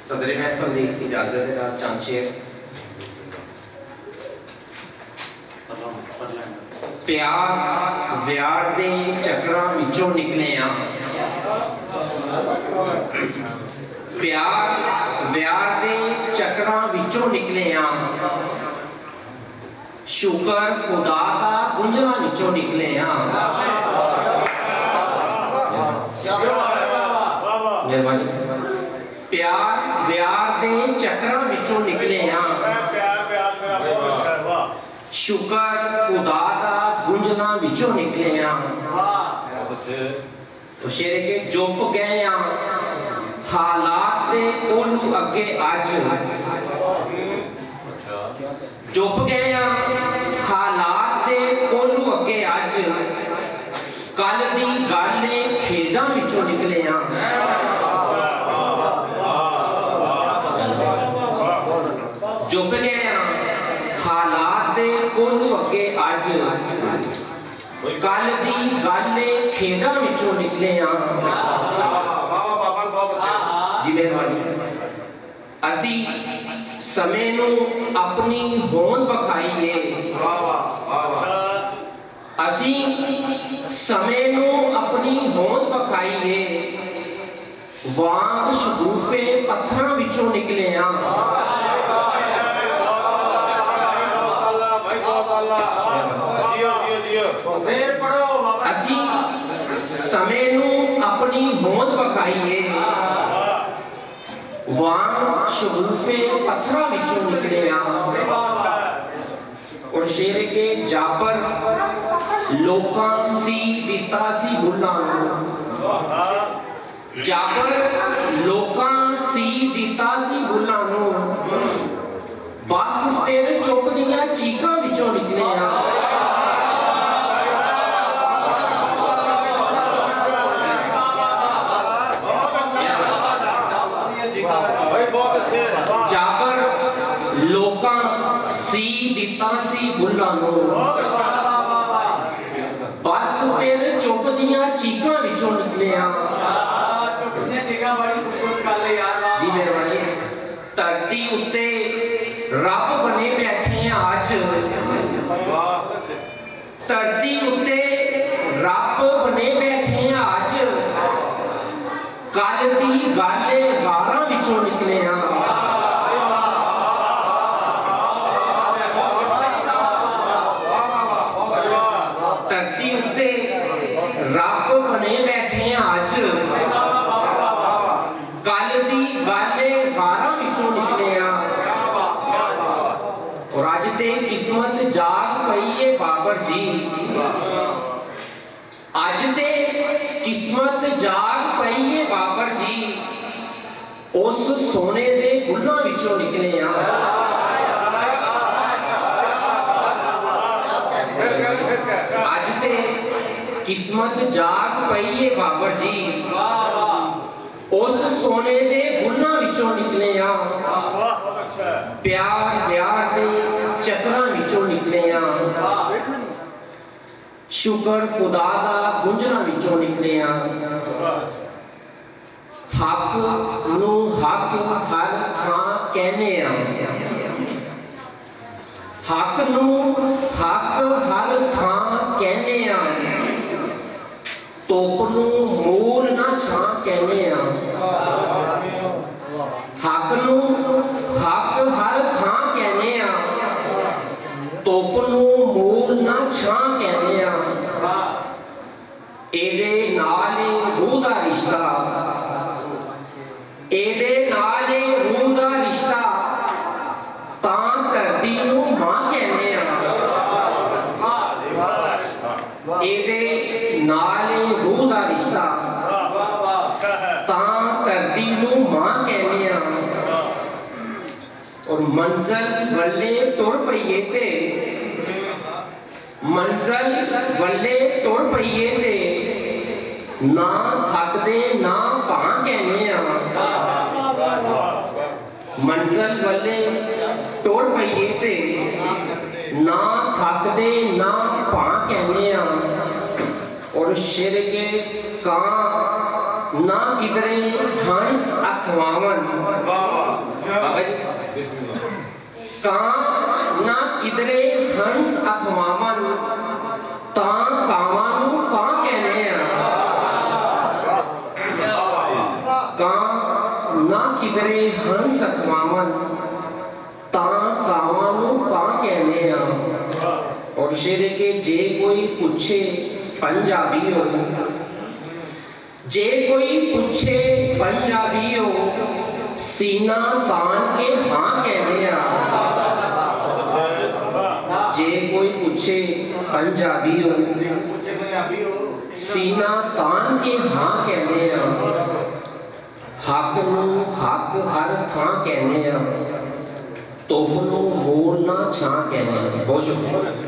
सदर महफल की इजाजत है नाल चंद शेर। प्यार व्यार दे चक्रां विचों निकले आ, प्यार व्यार दे चक्रां विचों निकले आ, शुक्र खुदा दा गुंजला विचों निकले आ। मेहरबानी। प्यार व्यार दे चक्रां विचों निकले आ, शुक्र खुदा दा गुंजना विचों निकले आ। शेर के चुप गए आ हालात दे कोलू अगे अज, चुप गए आ हालात दे कोलू अगे अज, कल दी गल खेडां विचों निकले आ। चुप गए आ हालात दे कोलू अगे अज, कल दी गल खेडां विचों निकले आ। जी मेहरबानी। असी समय नू अपनी होंद वखाईए, असी समय नू अपनी होंद वखाईए, वांग शगुफे पत्थरां विचों निकले आ। असी समय नू अपनी होंद वखाईए, वांग शगुफे पत्थरां विचों निकले आ। और शेर के जाबर लोकां सी दिता सी बुल्लां नू, जाबर लोकां सी दिता सी बुल्लां नू, बस फिर चुप दियां चीखां विचों निकले आ। जाबर लोकां सी दिता सी बुल्लां नू, बस फिर चुप दियां चीखां विचों निकले आ। जी मेहरबानी। धरती उत्ते रब बने बैठे आज, धरती उत्ते रब बने बैठे आज, कल दी गल गारां विचों निकले आ। धरती उत्ते रब बने बैठे आज, कल दी गल गारां विचों निकले आ। और अज ते किस्मत जाग पई है बाबर जी, अज ते किस्मत जाग पई है बाबर जी, उस सोने दे गुल्लां विचों निकले आ। अज ते किस्मत जाग पई है बाबर जी, उस सोने दे गुल्लां विचों निकले आ। प्यार व्यार दे चक्रां विचों निकले आ, शुक्र खुदा दा गुंजना विचों निकले आ। हक नू हक हर थां कहने आ, हक नू हक हर थां कहने आ, धुप नू मूल ना छां कहने आ। हक नू हक हर थां कहने आ, धुप नू मूल ना छां कहने आ। एदे नाल रूह दा रिश्ता, एदे नाल रूह दा रिश्ता, तां धरती नू मां कहने आ। एदे नाल रूह दा रिश्ता, तां धरती नू मां कहने आ। और मंजिल वल्ले टुर पईए ते, मंजिल वल्ले टुर पईए ते, ना थकदे ना भां कहने आ। मंजिल वल्ले टुर पईए ते, ना थकदे ना भां कहने आ। और शेर के कां ना किधरे हंस अखवावन, ਕਾਂ ਨਾ ਕਿਧਰੇ ਹੰਸ ਅਖਵਾਵਨ ਤਾਂ ਕਾਵਾਂ ਨੂੰ ਕਾਂ ਕਹਿੰਦੇ ਆ। ਕਾਂ ਨਾ ਕਿਧਰੇ ਹੰਸ ਅਖਵਾਵਨ ਤਾਂ ਕਾਵਾਂ ਨੂੰ ਕਾਂ ਕਹਿੰਦੇ ਆ। और शेर के जे कोई पूछे पंजाबी हो, जे कोई पूछे पंजाबी हो सीना तान के हाँ कहने आ। जे कोई पूछे पंजाबी हो सीना तान के हाँ कहने आ। हक नू हक हर थां कहने आ, तुम नू मोल ना छां कहने आ। बहुत शुक्रिया।